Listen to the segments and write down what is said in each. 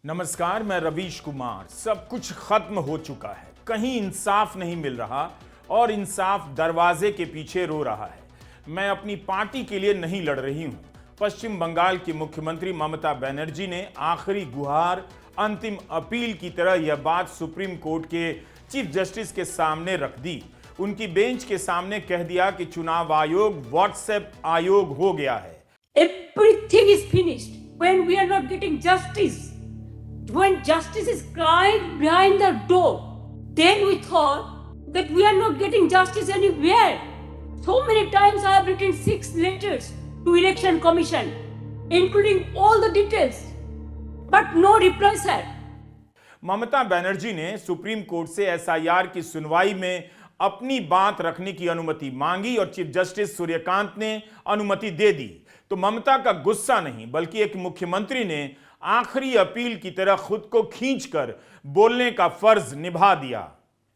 नमस्कार, मैं रवीश कुमार। सब कुछ खत्म हो चुका है, कहीं इंसाफ नहीं मिल रहा और इंसाफ दरवाजे के पीछे रो रहा है। मैं अपनी पार्टी के लिए नहीं लड़ रही हूं। पश्चिम बंगाल की मुख्यमंत्री ममता बनर्जी ने आखिरी गुहार, अंतिम अपील की तरह यह बात सुप्रीम कोर्ट के चीफ जस्टिस के सामने रख दी। उनकी बेंच के सामने कह दिया कि चुनाव आयोग व्हाट्सएप आयोग हो गया है। Everything is finished when we are not getting justice. When justice is crying behind the door, then we thought that we are not getting justice anywhere. So many times I have written 6 letters to Election Commission, including all the details, but no reply, sir. Mamata Banerjee ने supreme court से SIR की सुनवाई में अपनी बात रखने की अनुमति मांगी और चीफ जस्टिस सूर्यकांत ने अनुमति दे दी। तो ममता का गुस्सा नहीं बल्कि एक मुख्यमंत्री ने आखिरी अपील की तरह खुद को खींचकर बोलने का फर्ज निभा दिया।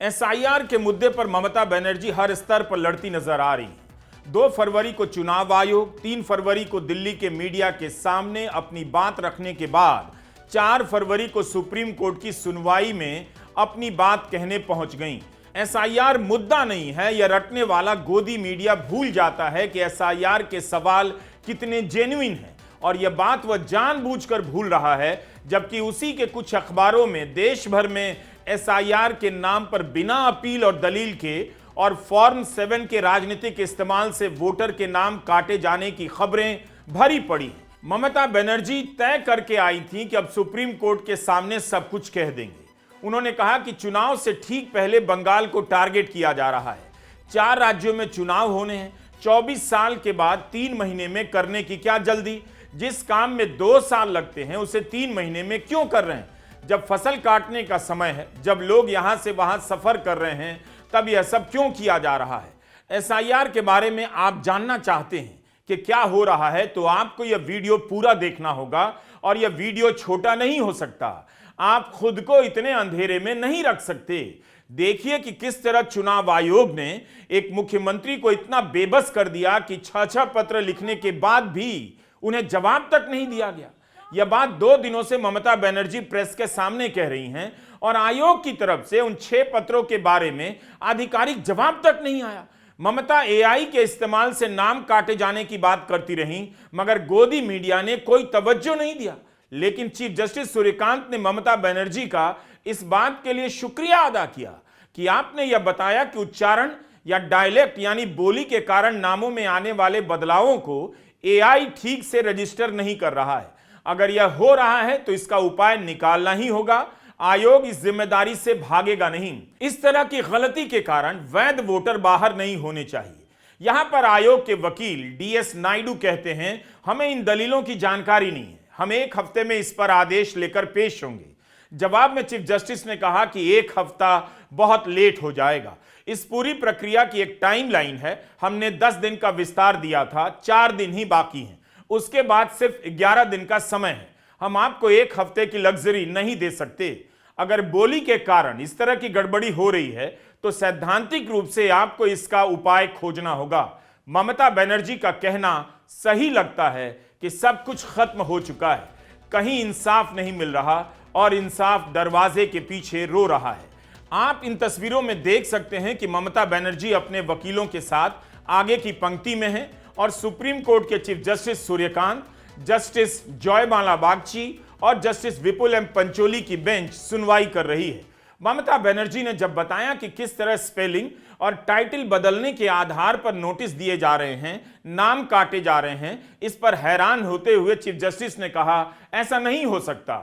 एसआईआर के मुद्दे पर ममता बनर्जी हर स्तर पर लड़ती नजर आ रही है। 2 फरवरी को चुनाव आयोग, 3 फरवरी को दिल्ली के मीडिया के सामने अपनी बात रखने के बाद 4 फरवरी को सुप्रीम कोर्ट की सुनवाई में अपनी बात कहने पहुंच गईं। एसआईआर मुद्दा नहीं है, यह रटने वाला गोदी मीडिया भूल जाता है कि एसआईआर के सवाल कितने जेन्युइन हैं और यह बात वह जानबूझकर भूल रहा है, जबकि उसी के कुछ अखबारों में देश भर में एसआईआर के नाम पर बिना अपील और दलील के और फॉर्म 7 के राजनीतिक इस्तेमाल से वोटर के नाम काटे जाने की खबरें भरी पड़ी। ममता बनर्जी तय करके आई थी कि अब सुप्रीम कोर्ट के सामने सब कुछ कह देंगे। उन्होंने कहा कि चुनाव से ठीक पहले बंगाल को टारगेट किया जा रहा है। 4 राज्यों में चुनाव होने हैं, 24 साल के बाद 3 महीने में करने की क्या जल्दी? जिस काम में 2 साल लगते हैं उसे 3 महीने में क्यों कर रहे हैं? जब फसल काटने का समय है, जब लोग यहां से वहां सफर कर रहे हैं, तब यह सब क्यों किया जा रहा है? एसआईआर के बारे में आप जानना चाहते हैं कि क्या हो रहा है, तो आपको यह वीडियो पूरा देखना होगा और यह वीडियो छोटा नहीं हो सकता। आप खुद को इतने अंधेरे में नहीं रख सकते। देखिए कि किस तरह चुनाव आयोग ने एक मुख्यमंत्री को इतना बेबस कर दिया कि 6 पत्र लिखने के बाद भी उन्हें जवाब तक नहीं दिया गया। यह बात 2 दिनों से ममता बनर्जी प्रेस के सामने कह रही हैं और आयोग की तरफ से उन 6 पत्रों के बारे में आधिकारिक जवाब तक नहीं आया। ममता एआई के इस्तेमाल से नाम काटे जाने की बात करती रहीं, मगर गोदी मीडिया ने कोई तवज्जो नहीं दिया। लेकिन चीफ जस्टिस सूर्यकांत ने ममता बनर्जी का इस बात के लिए शुक्रिया अदा किया कि आपने यह बताया कि उच्चारण या डायलेक्ट यानी बोली के कारण नामों में आने वाले बदलावों को एआई ठीक से रजिस्टर नहीं कर रहा है। अगर यह हो रहा है तो इसका उपाय निकालना ही होगा। आयोग इस जिम्मेदारी से भागेगा नहीं। इस तरह की गलती के कारण वैध वोटर बाहर नहीं होने चाहिए। यहां पर आयोग के वकील डीएस नायडू कहते हैं, हमें इन दलीलों की जानकारी नहीं है, हम 1 हफ्ते में इस पर आदेश लेकर पेश होंगे। जवाब में चीफ जस्टिस ने कहा कि 1 हफ्ता बहुत लेट हो जाएगा। इस पूरी प्रक्रिया की एक टाइमलाइन है। हमने 10 दिन का विस्तार दिया था, 4 दिन ही बाकी हैं। उसके बाद सिर्फ 11 दिन का समय है। हम आपको 1 हफ्ते की लग्जरी नहीं दे सकते। अगर बोली के कारण इस तरह की गड़बड़ी हो रही है तो सैद्धांतिक रूप से आपको इसका उपाय खोजना होगा। ममता बनर्जी का कहना सही लगता है कि सब कुछ खत्म हो चुका है, कहीं इंसाफ नहीं मिल रहा और इंसाफ दरवाजे के पीछे रो रहा है। आप इन तस्वीरों में देख सकते हैं कि ममता बनर्जी अपने वकीलों के साथ आगे की पंक्ति में हैं और सुप्रीम कोर्ट के चीफ जस्टिस सूर्यकांत, जस्टिस जयमाला बागची और जस्टिस विपुल एम पंचोली की बेंच सुनवाई कर रही है। ममता बनर्जी ने जब बताया कि किस तरह स्पेलिंग और टाइटल बदलने के आधार पर नोटिस दिए जा रहे हैं, नाम काटे जा रहे हैं, इस पर हैरान होते हुए चीफ जस्टिस ने कहा, ऐसा नहीं हो सकता।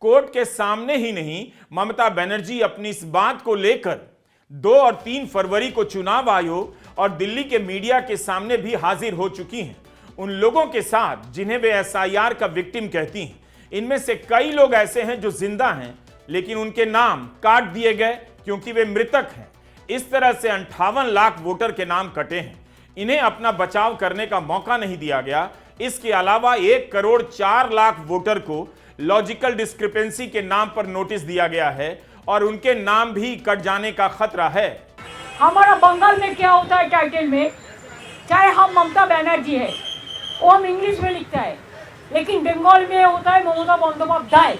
कोर्ट के सामने ही नहीं, ममता बनर्जी अपनी इस बात को लेकर 2 और 3 फरवरी को चुनाव आयोग और दिल्ली के मीडिया के सामने भी हाजिर हो चुकी हैं। उन लोगों के साथ जिन्हें वे एसआईआर का विक्टिम कहती हैं। इनमें से कई लोग ऐसे हैं जो जिंदा हैं लेकिन उनके नाम काट दिए गए क्योंकि वे मृतक हैं। इस तरह से 58 लाख वोटर के नाम कटे हैं। इन्हें अपना बचाव करने का मौका नहीं दिया गया। इसके अलावा 1 करोड़ 4 लाख वोटर को लॉजिकल डिस्क्रिपेंसी के नाम पर नोटिस दिया गया है और उनके नाम भी कट जाने का खतरा है। हमारा बंगाल में क्या होता है टाइटल में, चाहे हम ममता बनर्जी है, वो हम इंग्लिश में लिखता है, लेकिन बंगाल में होता है ममता बंदोपाध्याय।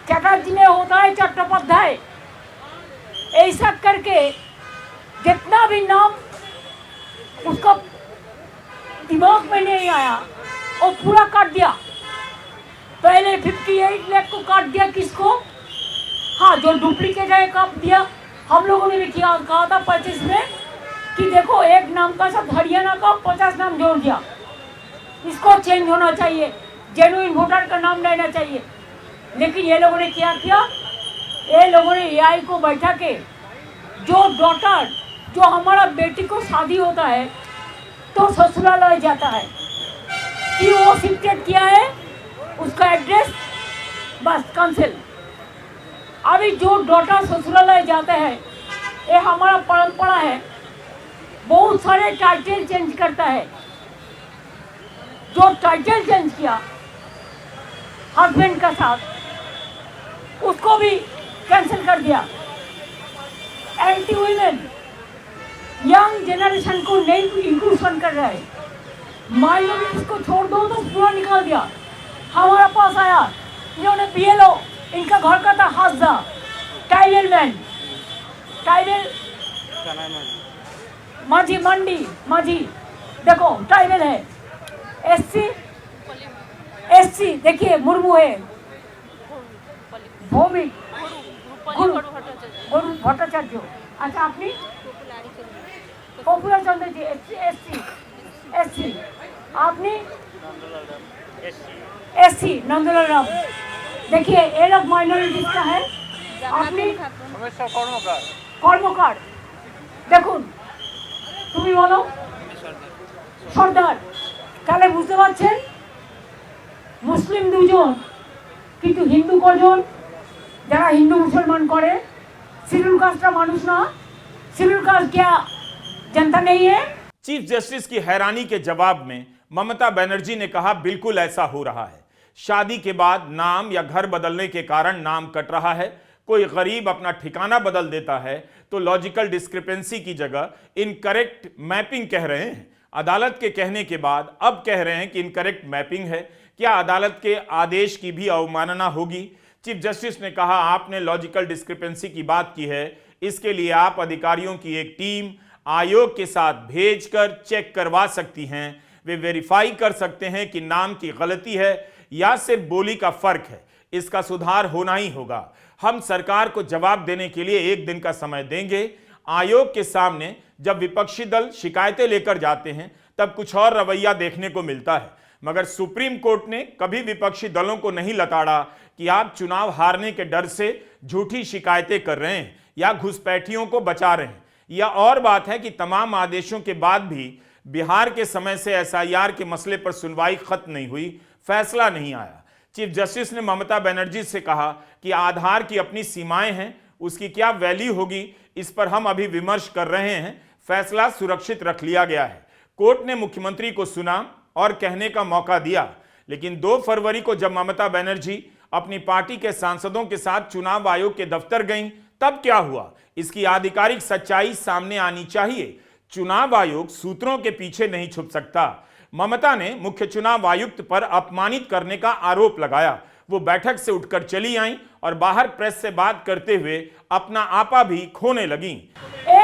चटर्जी में होता है चट्टोपाध्याय। ऐसा करके जितना भी नाम उसका दिमाग में नहीं आया वो पूरा काट दिया। पहले 58 लाख को काट दिया, किसको? हाँ, जो डुप्लीकेट है काट दिया। हम लोगों ने भी किया, कहा था 25 में कि देखो एक नाम का साथ हरियाणा का 50 नाम जोड़ दिया, इसको चेंज होना चाहिए, जेन्युइन वोटर का नाम लेना चाहिए। लेकिन ये लोगों ने क्या किया? ये लोगों ने एआई को बैठा के जो डॉटर, जो हमारा बेटी को शादी होता है तो ससुरालय जाता है कि वो शिफ्टेड किया है, उसका एड्रेस बस कैंसिल। अभी जो डॉटर ससुरालय जाते हैं, ये हमारा परंपरा है, बहुत सारे टाइटल चेंज करता है। जो टाइटल चेंज किया हस्बैंड का साथ, उसको भी कैंसिल कर दिया। एंटी वुमेन, यंग जनरेशन को नहीं इंक्लूजन कर रहा है। माइनॉरिटीज को छोड़ दो तो पूरा निकाल दिया। हमारा पास आया, इन्होंने बीएलओ, इनका घर का था हाजदा, टाइबल मैन, टाइबल माझी मंडी, माझी देखो टाइबल है। एससी देखिए मुर्मू है, भौमिक गुरु भट्टाचार्य। अच्छा, आपने पॉपुलर चंद्र जी एससी, आपने एससी नंदलाल राम। देखिए ये लोग माइनॉरिटीज का है। आपने কর্মকার দেখুন, তুমি বলো সর্দার। তাহলে বুঝতে পারছেন মুসলিম দুজন কিন্তু হিন্দু কজন? যারা হিন্দু মুসলমান করে, শিডিউল কাস্টটা মানুষ না? শিডিউল কাস্ট क्या जनता नहीं है? चीफ जस्टिस की हैरानी के जवाब में ममता बनर्जी ने कहा, बिल्कुल ऐसा हो रहा है। शादी के बाद नाम या घर बदलने के कारण नाम कट रहा है। कोई गरीब अपना ठिकाना बदल देता है तो लॉजिकल डिस्क्रिपेंसी की जगह इनकरेक्ट मैपिंग कह रहे हैं। अदालत के कहने के बाद अब कह रहे हैं कि इनकरेक्ट मैपिंग है। क्या अदालत के आदेश की भी अवमानना होगी? चीफ जस्टिस ने कहा, आपने लॉजिकल डिस्क्रिपेंसी की बात की है, इसके लिए आप अधिकारियों की एक टीम आयोग के साथ भेजकर चेक करवा सकती हैं। वे वेरीफाई कर सकते हैं कि नाम की गलती है या सिर्फ बोली का फर्क है। इसका सुधार होना ही होगा। हम सरकार को जवाब देने के लिए एक दिन का समय देंगे। आयोग के सामने जब विपक्षी दल शिकायतें लेकर जाते हैं तब कुछ और रवैया देखने को मिलता है, मगर सुप्रीम कोर्ट ने कभी विपक्षी दलों को नहीं लताड़ा कि आप चुनाव हारने के डर से झूठी शिकायतें कर रहे हैं या घुसपैठियों को बचा रहे हैं। यह और बात है कि तमाम आदेशों के बाद भी बिहार के समय से एसआईआर के मसले पर सुनवाई खत्म नहीं हुई, फैसला नहीं आया। चीफ जस्टिस ने ममता बनर्जी से कहा कि आधार की अपनी सीमाएं हैं, उसकी क्या वैल्यू होगी, इस पर हम अभी विमर्श कर रहे हैं। फैसला सुरक्षित रख लिया गया है। कोर्ट ने मुख्यमंत्री को सुना और कहने का मौका दिया, लेकिन 2 फरवरी को जब ममता बनर्जी अपनी पार्टी के सांसदों के साथ चुनाव आयोग के दफ्तर गईं, तब क्या हुआ, इसकी आधिकारिक सच्चाई सामने आनी चाहिए। चुनाव आयोग सूत्रों के पीछे नहीं छुप सकता। ममता ने मुख्य चुनाव आयुक्त पर अपमानित करने का आरोप लगाया। वो बैठक से उठकर चली आई और बाहर प्रेस से बात करते हुए अपना आपा भी खोने लगी।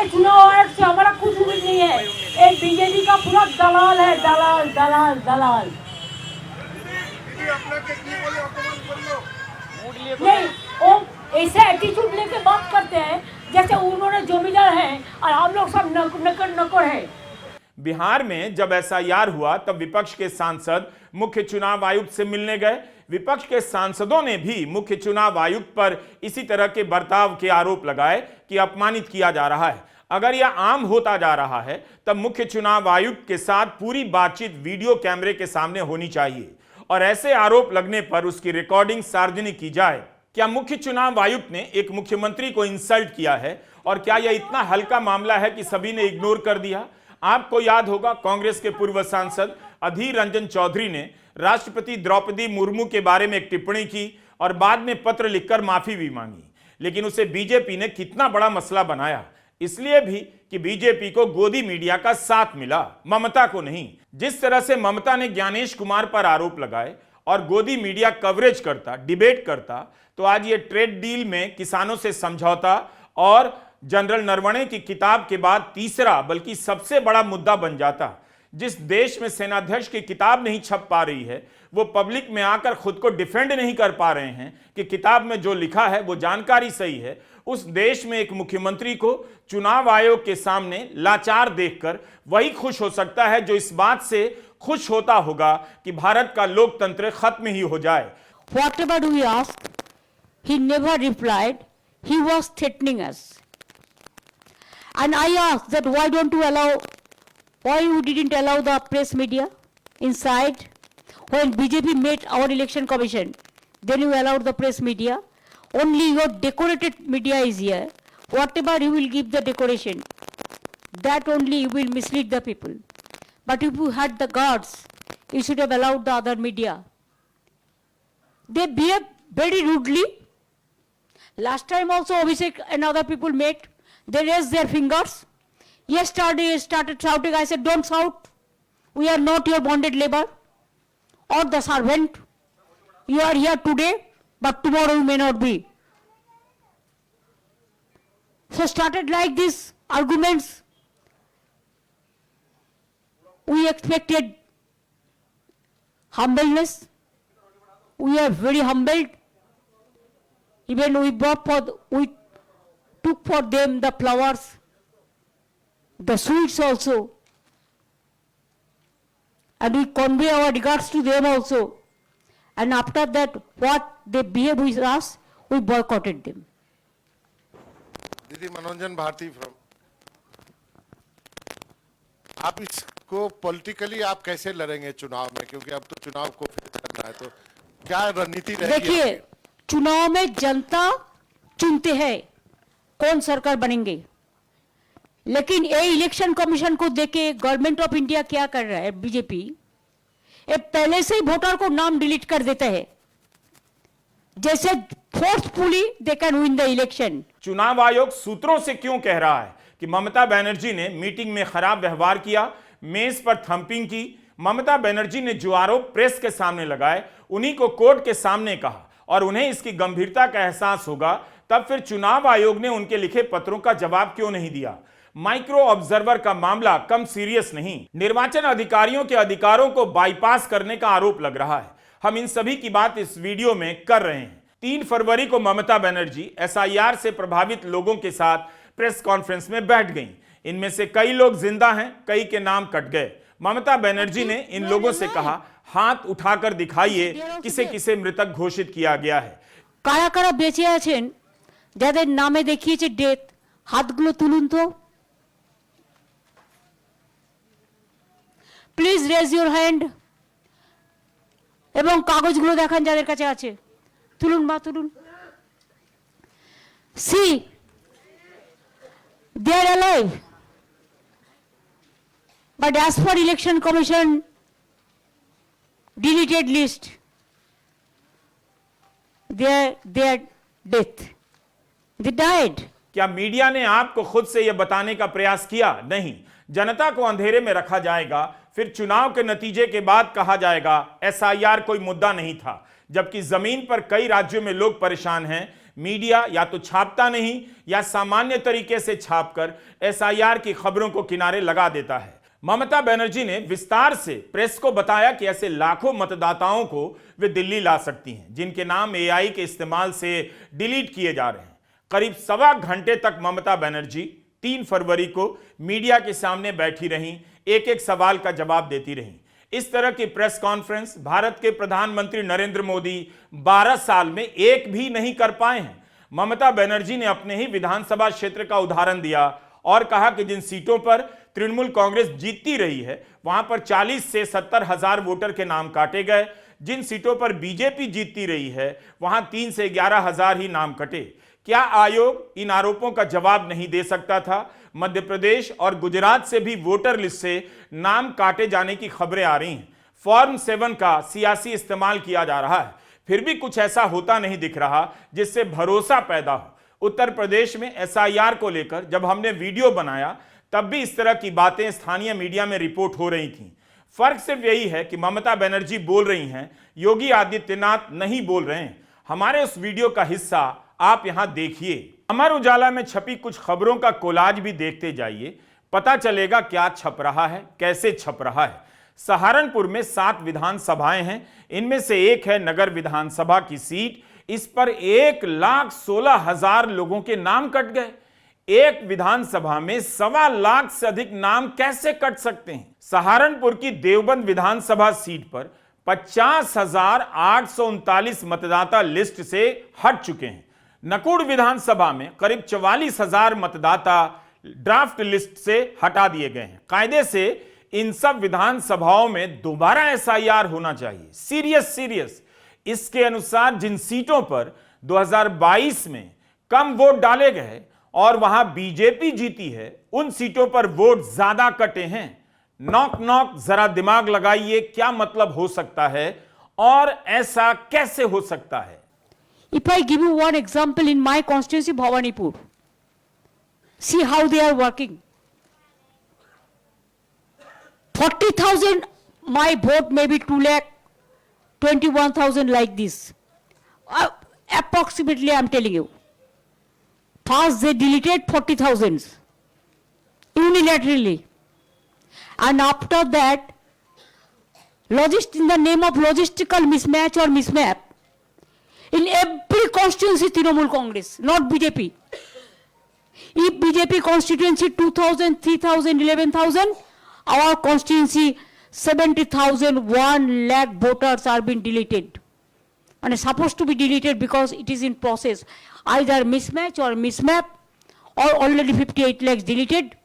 चुनाव आयोग से हमारा कुछ उम्मीद नहीं है। एक बीजेपी का पूरा दलाल है, दलाल दलाल दलाल। नहीं, वो ऐसे एटीट्यूड लेके बात करते हैं जैसे उन्होंने जमींदार हैं और हम लोग सब नकर हैं। बिहार में जब एसआईआर हुआ तब विपक्ष के सांसद मुख्य चुनाव आयुक्त से मिलने गए। विपक्ष के सांसदों ने भी मुख्य चुनाव आयुक्त पर इसी तरह के बर्ताव के आरोप लगाए कि अपमानित किया जा रहा है। अगर यह आम होता जा रहा है तब मुख्य चुनाव आयुक्त के साथ पूरी बातचीत वीडियो कैमरे के सामने होनी चाहिए और ऐसे आरोप लगने पर उसकी रिकॉर्डिंग सार्वजनिक की जाए। क्या मुख्य चुनाव आयुक्त ने एक मुख्यमंत्री को इंसल्ट किया है और क्या यह इतना हल्का मामला है कि सभी ने इग्नोर कर दिया? आपको याद होगा, कांग्रेस के पूर्व सांसद अधीर रंजन चौधरी ने राष्ट्रपति द्रौपदी मुर्मू के बारे में एक टिप्पणी की और बाद में पत्र लिखकर माफी भी मांगी, लेकिन उसे बीजेपी ने कितना बड़ा मसला बनाया, इसलिए भी कि बीजेपी को गोदी मीडिया का साथ मिला, ममता को नहीं। जिस तरह से ममता ने ज्ञानेश कुमार पर आरोप लगाए और गोदी मीडिया कवरेज करता, डिबेट करता, तो आज ये ट्रेड डील में किसानों से समझौता और जनरल नरवणे की किताब के बाद तीसरा बल्कि सबसे बड़ा मुद्दा बन जाता। जिस देश में सेनाध्यक्ष की किताब नहीं छप पा रही है, वो पब्लिक में आकर खुद को डिफेंड नहीं कर पा रहे हैं कि किताब में जो लिखा है वो जानकारी सही है, उस देश में एक मुख्यमंत्री को चुनाव आयोग के सामने लाचार देखकर वही खुश हो सकता है जो इस बात से खुश होता होगा कि भारत का लोकतंत्र खत्म ही हो जाए। Whatever we asked, he never replied. He was threatening us. And I asked that why you didn't allow the press media inside? When BJP met our election commission, then you allowed the press media. Only your decorated media is here. Whatever you will give the decoration, that only you will mislead the people. But if you had the guards, you should have allowed the other media. They behave very rudely. Last time also Abhishek and other people met, they raised their fingers. Yesterday started shouting. I said, don't shout. We are not your bonded labor or the servant. You are here today, but tomorrow you may not be. So started like this arguments. We expected humbleness. We are very humbled. Even we took for them the flowers, the sweets also. And we convey our regards to them also. And after that, what they behave with us, we boycotted them. दीदी मनोरंजन Bharti from, आप इसको politically आप कैसे लड़ेंगे चुनाव में, क्योंकि अब तो चुनाव को फेस करना है, तो क्या रणनीति रहेगी? देखिए, चुनाव में जनता चुनते हैं कौन सरकार बनेंगे, लेकिन ये इलेक्शन कमीशन को देखे गवर्नमेंट ऑफ इंडिया क्या कर रहा है, बीजेपी ये पहले से ही वोटर को नाम डिलीट कर देते हैं, जैसे forcefully they can win the election. चुनाव आयोग सूत्रों से क्यों कह रहा है कि ममता बनर्जी ने मीटिंग में खराब व्यवहार किया, मेज पर थंपिंग की? ममता बनर्जी ने जो आरोप प्रेस के सामने लगाए उन्हीं को कोर्ट के सामने कहा, और उन्हें इसकी गंभीरता का एहसास होगा तब फिर चुनाव आयोग ने उनके लिखे पत्रों का जवाब क्यों नहीं दिया? माइक्रो ऑब्जर्वर का मामला कम सीरियस नहीं, निर्वाचन अधिकारियों के अधिकारों को बाईपास करने का आरोप लग रहा है। हम इन सभी की बात इस वीडियो में कर रहे हैं। 3 फरवरी को ममता बनर्जी एसआईआर से प्रभावित लोगों के साथ प्रेस कॉन्फ्रेंस में बैठ गईं। इनमें से कई लोग जिंदा हैं, कई के नाम कट गए। ममता बनर्जी ने इन लोगों से कहा, हाथ उठाकर दिखाइए किसे किसे मृतक घोषित किया गया है। কারা কারা বেঁচে আছেন যাদের নামে দেখিয়েছে ডেথ, হাতগুলো তুলুন তো। প্লিজ রেজ ইউর হ্যান্ড এবং কাগজগুলো দেখান যাদের কাছে আছে, তুলুন বা তুলুন। See they are alive, but as for election commission deleted list, they are death, they died. क्या मीडिया ने आपको खुद से यह बताने का प्रयास किया? नहीं। जनता को अंधेरे में रखा जाएगा, फिर चुनाव के नतीजे के बाद कहा जाएगा एसआईआर कोई मुद्दा नहीं था, जबकि जमीन पर कई राज्यों में लोग परेशान हैं। मीडिया या तो छापता नहीं या सामान्य तरीके से छापकर एसआईआर की खबरों को किनारे लगा देता है। ममता बनर्जी ने विस्तार से प्रेस को बताया कि ऐसे लाखों मतदाताओं को वे दिल्ली ला सकती हैं जिनके नाम एआई के इस्तेमाल से डिलीट किए जा रहे हैं। करीब सवा घंटे तक ममता बनर्जी 3 फरवरी को मीडिया के सामने बैठी रहीं, एक एक सवाल का जवाब देती रहीं। इस तरह की प्रेस कॉन्फ्रेंस भारत के प्रधानमंत्री नरेंद्र मोदी 12 साल में एक भी नहीं कर पाए हैं। ममता बनर्जी ने अपने ही विधानसभा क्षेत्र का उदाहरण दिया और कहा कि जिन सीटों पर तृणमूल कांग्रेस जीतती रही है वहां पर 40 से 70 हजार वोटर के नाम काटे गए। जिन सीटों पर बीजेपी जीतती रही है वहां 3 से 11 हजार ही नाम कटे। क्या आयोग इन आरोपों का जवाब नहीं दे सकता था? मध्य प्रदेश और गुजरात से भी वोटर लिस्ट से नाम काटे जाने की खबरें आ रही हैं। फॉर्म 7 का सियासी इस्तेमाल किया जा रहा है, फिर भी कुछ ऐसा होता नहीं दिख रहा जिससे भरोसा पैदा हो। उत्तर प्रदेश में एसआईआर को लेकर जब हमने वीडियो बनाया तब भी इस तरह की बातें स्थानीय मीडिया में रिपोर्ट हो रही थीं। फर्क सिर्फ यही है कि ममता बनर्जी बोल रही हैं, योगी आदित्यनाथ नहीं बोल रहे हैं। हमारे उस वीडियो का हिस्सा आप यहां देखिए। अमर उजाला में छपी कुछ खबरों का कोलाज भी देखते जाइए, पता चलेगा क्या छप रहा है, कैसे छप रहा है। सहारनपुर में 7 विधानसभाएं हैं, इनमें से एक है नगर विधानसभा की सीट। इस पर 1,16,000 लोगों के नाम कट गए। एक विधानसभा में 1.25 लाख से अधिक नाम कैसे कट सकते हैं? सहारनपुर की देवबंद विधानसभा सीट पर 50,839 मतदाता लिस्ट से हट चुके हैं। नकुड़ विधानसभा में करीब 44,000 मतदाता ड्राफ्ट लिस्ट से हटा दिए गए हैं। कायदे से इन सब विधानसभाओं में दोबारा एसआईआर होना चाहिए। सीरियस। इसके अनुसार जिन सीटों पर 2022 में कम वोट डाले गए और वहां बीजेपी जीती है, उन सीटों पर वोट ज्यादा कटे हैं। नॉक जरा दिमाग लगाइए, क्या मतलब हो सकता है और ऐसा कैसे हो सकता है? If I give you one example in my constituency, Bhawanipur, see how they are working. 40,000, my vote may be 2,21,000 like this. Approximately, I am telling you. First, they deleted 40,000 unilaterally. And after that, in the name of logistical mismatch or mismap, in every constituency, Trinamool Congress, not BJP. If BJP constituency 2,000, 3,000, 11,000, our constituency 70,000, 1 lakh voters are being deleted. And it's supposed to be deleted because it is in process. Either mismatch or mismap, or already 58 lakhs deleted.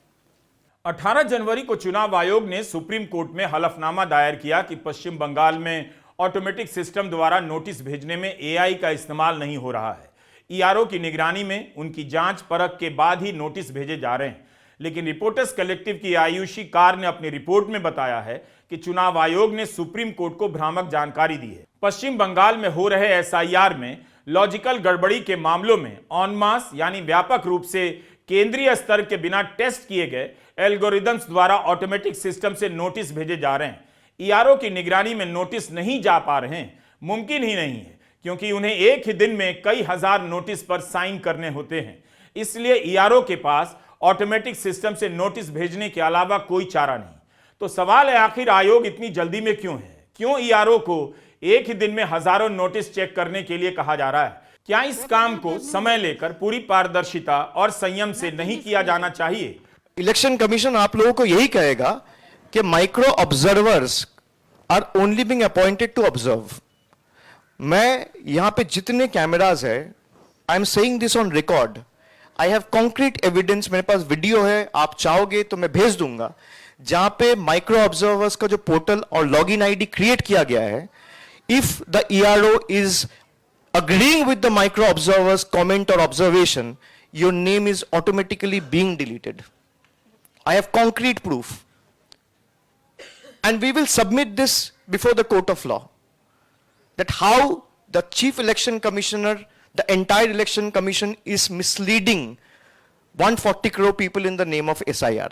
18 जनवरी को चुनाव आयोग ने supreme court में हलफनामा दायर किया कि पश्चिम बंगाल में ऑटोमेटिक सिस्टम द्वारा नोटिस भेजने में एआई का इस्तेमाल नहीं हो रहा है। ईआरओ की निगरानी में उनकी जांच परख के बाद ही नोटिस भेजे जा रहे हैं। लेकिन रिपोर्टर्स कलेक्टिव की आयुषी कार ने अपनी रिपोर्ट में बताया है कि चुनाव आयोग ने सुप्रीम कोर्ट को भ्रामक जानकारी दी है। पश्चिम बंगाल में हो रहे एसआईआर में लॉजिकल गड़बड़ी के मामलों में ऑन मास यानी व्यापक रूप से केंद्रीय स्तर के बिना टेस्ट किए गए एल्गोरिदम्स द्वारा ऑटोमेटिक सिस्टम से नोटिस भेजे जा रहे हैं। ईआरओ की निगरानी में नोटिस नहीं जा पा रहे हैं, मुमकिन ही नहीं है, क्योंकि उन्हें एक ही दिन में कई हजार नोटिस पर साइन करने होते हैं। इसलिए ईआरओ के पास ऑटोमेटिक सिस्टम से नोटिस भेजने के अलावा कोई चारा नहीं। तो सवाल है, आखिर आयोग इतनी जल्दी में क्यों है? क्यों ईआरओ को एक ही दिन में हजारों नोटिस चेक करने के लिए कहा जा रहा है? क्या इस काम को समय लेकर पूरी पारदर्शिता और संयम से नहीं किया जाना चाहिए? इलेक्शन कमीशन आप लोगों को यही कहेगा कि micro observers are only being appointed to observe. मैं यहां पे जितने कैमराज है, I am saying this on record, I have concrete evidence, मेरे पास वीडियो है, आप चाहोगे तो मैं भेज दूंगा, जहां पे माइक्रो ऑब्जर्वर्स का जो पोर्टल और लॉगिन आईडी क्रिएट किया गया है, if the ERO is agreeing with the micro observer's comment or observation, your name is automatically being deleted. I have concrete proof. And we will submit this before the court of law. That how the chief election commissioner, the entire election commission is misleading 140 crore people in the name of SIR.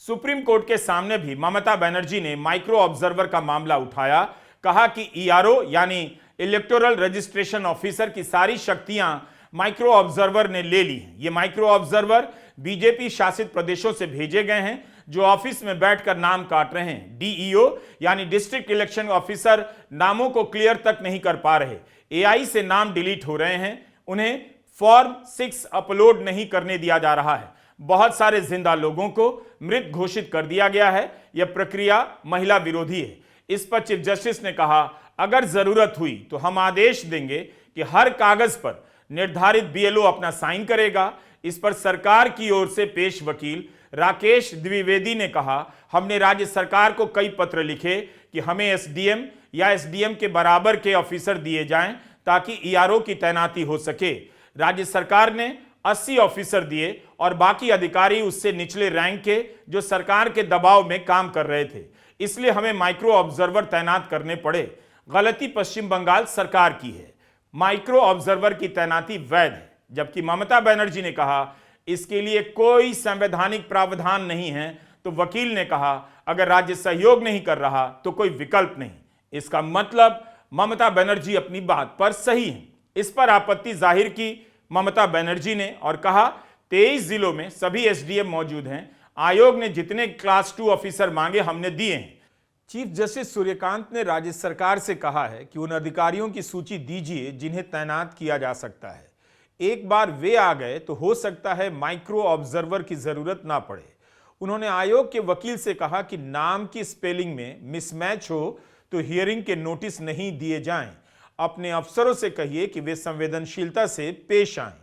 Supreme court के सामने भी ममता बनर्जी ने micro observer का मामला उठाया। कहा कि ERO यानी इलेक्टोरल रजिस्ट्रेशन ऑफिसर की सारी शक्तियां माइक्रो ऑब्जर्वर ने ले ली हैं। ये माइक्रो ऑब्जर्वर बीजेपी शासित प्रदेशों से भेजे गए हैं, जो ऑफिस में बैठकर नाम काट रहे हैं। डीईओ यानी डिस्ट्रिक्ट इलेक्शन ऑफिसर नामों को क्लियर तक नहीं कर पा रहे। एआई से नाम डिलीट हो रहे हैं, उन्हें फॉर्म 6 अपलोड नहीं करने दिया जा रहा है। बहुत सारे जिंदा लोगों को मृत घोषित कर दिया गया है। यह प्रक्रिया महिला विरोधी है। इस पर चीफ जस्टिस ने कहा, अगर जरूरत हुई तो हम आदेश देंगे कि हर कागज पर निर्धारित बीएलओ अपना साइन करेगा। इस पर सरकार की ओर से पेश वकील राकेश द्विवेदी ने कहा, हमने राज्य सरकार को कई पत्र लिखे कि हमें एसडीएम या एसडीएम के बराबर के ऑफिसर दिए जाएं ताकि ईआरओ की तैनाती हो सके। राज्य सरकार ने 80 ऑफिसर दिए और बाकी अधिकारी उससे निचले रैंक के, जो सरकार के दबाव में काम कर रहे थे। इसलिए हमें माइक्रो ऑब्जर्वर तैनात करने पड़े। गलती पश्चिम बंगाल सरकार की है। माइक्रो ऑब्जर्वर की तैनाती वैध है, जबकि ममता बनर्जी ने कहा इसके लिए कोई संवैधानिक प्रावधान नहीं है, तो वकील ने कहा अगर राज्य सहयोग नहीं कर रहा तो कोई विकल्प नहीं। इसका मतलब ममता बनर्जी अपनी बात पर सही है। इस पर आपत्ति जाहिर की ममता बनर्जी ने और कहा 23 जिलों में सभी एसडीएम मौजूद हैं, आयोग ने जितने क्लास 2 ऑफिसर मांगे हमने दिए हैं। चीफ जस्टिस सूर्यकांत ने राज्य सरकार से कहा है कि उन अधिकारियों की सूची दीजिए जिन्हें तैनात किया जा सकता है। एक बार वे आ गए तो हो सकता है माइक्रो ऑब्जर्वर की जरूरत ना पड़े। उन्होंने आयोग के वकील से कहा कि नाम की स्पेलिंग में मिसमैच हो तो हियरिंग के नोटिस नहीं दिए जाएं। अपने अफसरों से कहिए कि वे संवेदनशीलता से पेश आएं।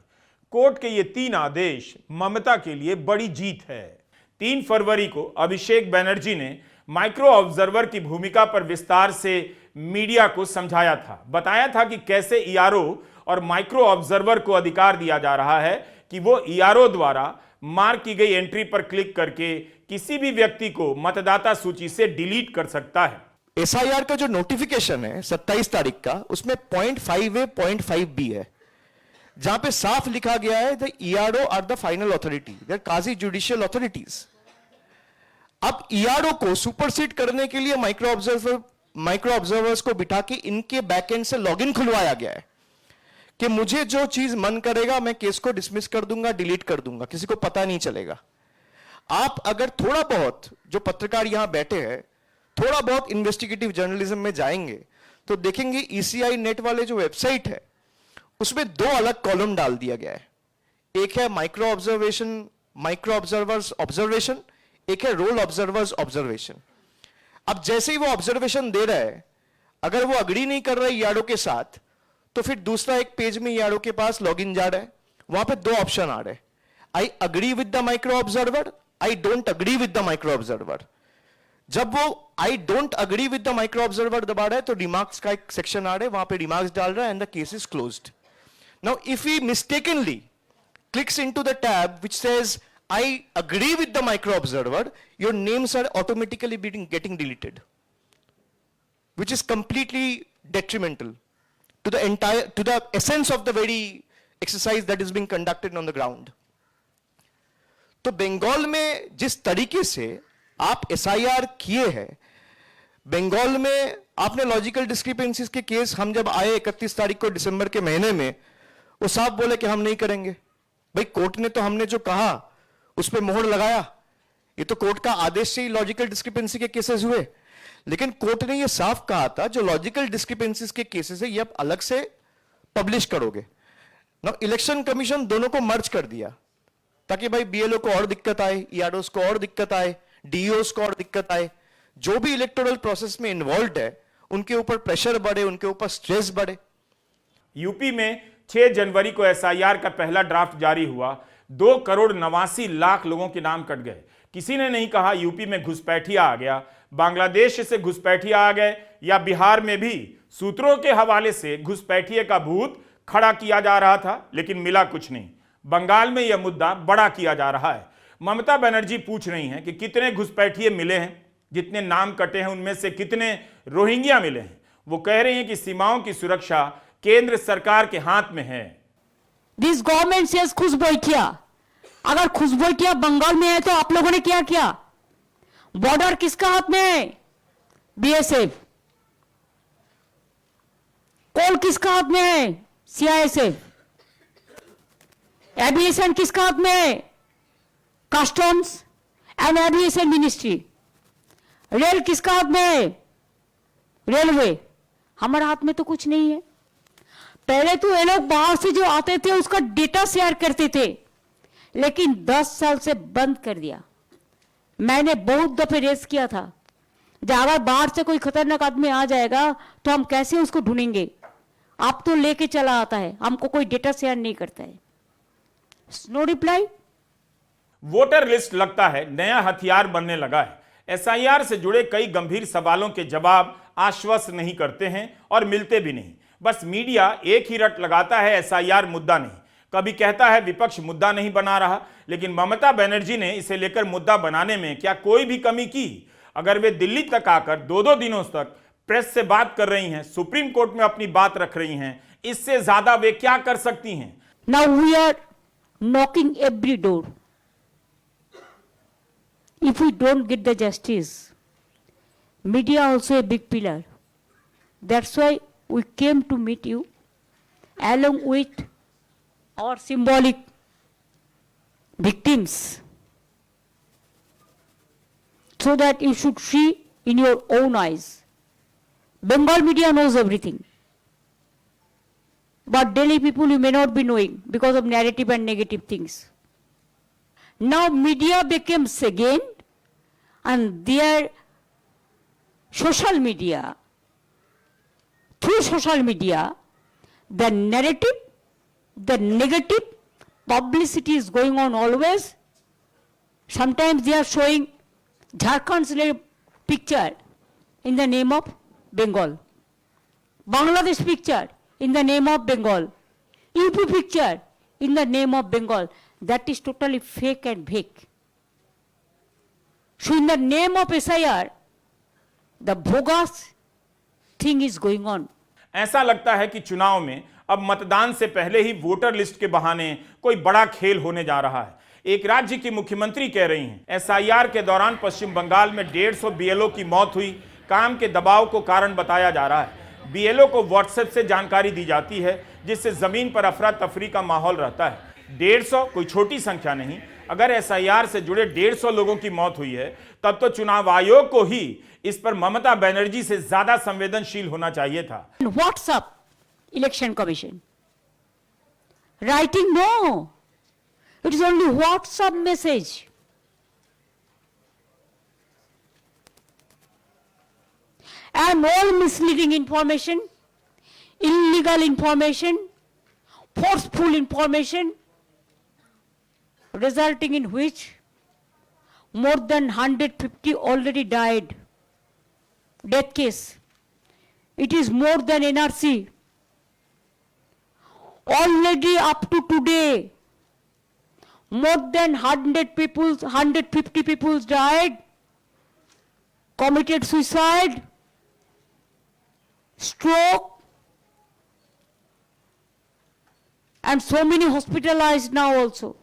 कोर्ट के ये 3 आदेश ममता के लिए बड़ी जीत है। 3 फरवरी को अभिषेक बनर्जी ने माइक्रो ऑब्जर्वर की भूमिका पर विस्तार से मीडिया को समझाया था। बताया था कि कैसे ईआरओ और माइक्रो ऑब्जर्वर को अधिकार दिया जा रहा है कि वो ईआरओ द्वारा मार्क की गई एंट्री पर क्लिक करके किसी भी व्यक्ति को मतदाता सूची से डिलीट कर सकता है। एसआईआर का जो नोटिफिकेशन है 27 तारीख का, उसमें .5A, .5B है, जहां पे साफ लिखा गया है the ERO are the final authority, they are quasi judicial authorities. अब ईआरओ को सुपरसीड करने के लिए माइक्रो ऑब्जर्वर्स को बिठा के इनके बैकएंड से लॉगिन खुलवाया गया है कि मुझे जो चीज मन करेगा मैं केस को डिसमिस कर दूंगा, डिलीट कर दूंगा, किसी को पता नहीं चलेगा। आप अगर थोड़ा बहुत, जो पत्रकार यहां बैठे हैं, थोड़ा बहुत इन्वेस्टिगेटिव जर्नलिज्म में जाएंगे तो देखेंगे ईसीआई नेट वाले जो वेबसाइट है उसमें 2 अलग कॉलम डाल दिया गया है। एक है माइक्रो ऑब्जर्वर्स ऑब्जर्वेशन, एक है रोल ऑब्जर्वर्स ऑब्जर्वेशन। अब जैसे ही वो ऑब्जर्वेशन दे रहा है, अगर वो अग्री नहीं कर रहा है ईआरओ के साथ, तो फिर दूसरा एक पेज में ईआरओ के पास लॉगिन जा रहा है, वहां पे 2 ऑप्शन आ रहे हैं, I agree with the micro observer, I don't agree with the micro observer. जब वो I don't agree with the micro observer दबा रहा है तो रिमार्क्स का एक सेक्शन आ रहा है, वहां पे रिमार्क्स डाल रहा है and the case is closed. Now if he mistakenly clicks into the tab which says I agree with the micro observer, your names are automatically getting deleted, which is completely detrimental to the essence of the very exercise that is being conducted on the ground. तो बंगाल में जिस तरीके से आप SIR किए हैं, बंगाल में आपने लॉजिकल डिस्क्रिपेंसीज के केस, हम जब आए 31 तारीख को दिसंबर के महीने में, वो साफ बोले कि हम नहीं करेंगे। भाई कोर्ट ने तो हमने जो कहा उस पर मोहर लगाया, ये तो कोर्ट का आदेश से ही लॉजिकल डिस्क्रिपेंसी के केसेस हुए। लेकिन कोर्ट ने ये साफ कहा था जो लॉजिकल डिस्क्रिपेंसीज के केसेस है ये आप अलग से पब्लिश करोगे। ना इलेक्शन कमीशन दोनों को मर्ज कर दिया ताकि भाई बीएलओ को और दिक्कत आए, ईआरओस को और दिक्कत आए, डीईओस को और दिक्कत आए, जो भी इलेक्टोरल प्रोसेस में इन्वॉल्व है उनके ऊपर प्रेशर बढ़े, उनके ऊपर स्ट्रेस बढ़े। यूपी में 6 जनवरी को एसआईआर का पहला ड्राफ्ट जारी हुआ। 2,89,00,000 लोगों के नाम कट गए। किसी ने नहीं कहा यूपी में घुसपैठिया आ गया, बांग्लादेश से घुसपैठिया आ गए, या बिहार में भी सूत्रों के हवाले से घुसपैठिए का भूत खड़ा किया जा रहा था, लेकिन मिला कुछ नहीं। बंगाल में यह मुद्दा बड़ा किया जा रहा है। ममता बनर्जी पूछ रही हैं कि कितने घुसपैठिए मिले हैं, जितने नाम कटे हैं उनमें से कितने रोहिंग्या मिले हैं। वो कह रही हैं कि सीमाओं की सुरक्षा केंद्र सरकार के हाथ में है। दिस गवर्नमेंट सेज घुसपैठिया, अगर घुसपैठिया बंगाल में है तो आप लोगों ने क्या किया? बॉर्डर किसका हाथ में है? बीएसएफ। कोल किसका हाथ में है? सीआईएसएफ। एविएशन किसका हाथ में है? Customs and aviation ministry. Rail किसका हाथ में है? रेलवे। हमारे हाथ में तो कुछ नहीं है। पहले तो ये लोग बाहर से जो आते थे उसका डेटा शेयर करते थे, लेकिन 10 साल से बंद कर दिया। मैंने बहुत दफे रेस किया था, जब अगर बाहर से कोई खतरनाक आदमी आ जाएगा तो हम कैसे उसको ढूंढेंगे? आप तो लेके चला आता है, हमको कोई डेटा शेयर नहीं करता है। No reply. वोटर लिस्ट लगता है नया हथियार बनने लगा है। एसआईआर से जुड़े कई गंभीर सवालों के जवाब आश्वस्त नहीं करते हैं और मिलते भी नहीं। बस मीडिया एक ही रट लगाता है, एसआईआर मुद्दा नहीं। कभी कहता है विपक्ष मुद्दा नहीं बना रहा, लेकिन ममता बनर्जी ने इसे लेकर मुद्दा बनाने में क्या कोई भी कमी की? अगर वे दिल्ली तक आकर 2-2 दिनों तक प्रेस से बात कर रही हैं, सुप्रीम कोर्ट में अपनी बात रख रही हैं, इससे ज्यादा वे क्या कर सकती हैं? Now we are knocking every door. if we don't get the justice, media also a big pillar. That's why we came to meet you along with our symbolic victims, so that you should see in your own eyes. Bengal media knows everything, but Delhi people you may not be knowing because of narrative and negative things. Now media became second, and their social media, through social media, the narrative, the negative publicity is going on always. Sometimes they are showing Jharkhand's picture in the name of Bengal, Bangladesh picture in the name of Bengal, UP picture in the name of Bengal. That is totally fake and fake. So in the name of SIR, the bogus thing is going on. ऐसा लगता है कि चुनाव में अब मतदान से पहले ही वोटर लिस्ट के बहाने कोई बड़ा खेल होने जा रहा है। एक राज्य की मुख्यमंत्री कह रही हैं, एसआईआर के दौरान पश्चिम बंगाल में 150 बीएलओ की मौत हुई, काम के दबाव को कारण बताया जा रहा है। बीएलओ को व्हाट्सएप से जानकारी दी जाती है, जिससे जमीन पर अफरा तफरी का माहौल रहता है। 150 कोई छोटी संख्या नहीं। अगर एसआईआर से जुड़े 150 लोगों की मौत हुई है, तब तो चुनाव आयोग को ही इस पर ममता बनर्जी से ज्यादा संवेदनशील होना चाहिए था। WhatsApp election commission writing, no, it is only WhatsApp message. And all misleading information, illegal information, forceful information, resulting in which more than 150 already died. Death case. It is more than NRC. Already up to today, more than 150 people died, committed suicide, stroke, and so many hospitalized now also.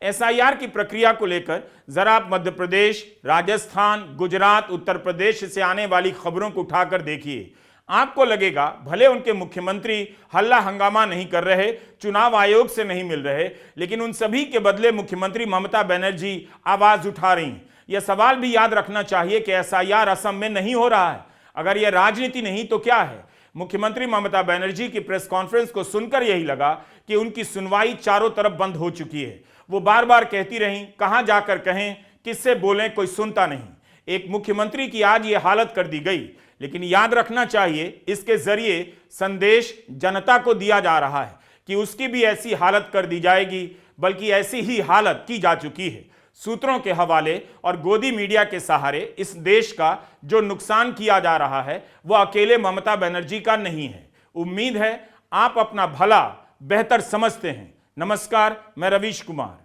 SIR की प्रक्रिया को लेकर जरा आप मध्य प्रदेश, राजस्थान, गुजरात, उत्तर प्रदेश से आने वाली खबरों को उठाकर देखिए। आपको लगेगा भले उनके मुख्यमंत्री हल्ला हंगामा नहीं कर रहे, चुनाव आयोग से नहीं मिल रहे, लेकिन उन सभी के बदले मुख्यमंत्री ममता बनर्जी आवाज उठा रही। यह सवाल भी याद रखना चाहिए कि एसआईआर असम में नहीं हो रहा है। अगर यह राजनीति नहीं तो क्या है? मुख्यमंत्री ममता बनर्जी की प्रेस कॉन्फ्रेंस को सुनकर यही लगा कि उनकी सुनवाई चारों तरफ बंद हो चुकी है। वो बार बार कहती रहीं, कहां जाकर कहें, किससे बोलें, कोई सुनता नहीं। एक मुख्यमंत्री की आज ये हालत कर दी गई, लेकिन याद रखना चाहिए इसके जरिए संदेश जनता को दिया जा रहा है कि उसकी भी ऐसी हालत कर दी जाएगी, बल्कि ऐसी ही हालत की जा चुकी है। सूत्रों के हवाले और गोदी मीडिया के सहारे इस देश का जो नुकसान किया जा रहा है वह अकेले ममता बनर्जी का नहीं है। उम्मीद है आप अपना भला बेहतर समझते हैं। नमस्कार, मैं रवीश कुमार।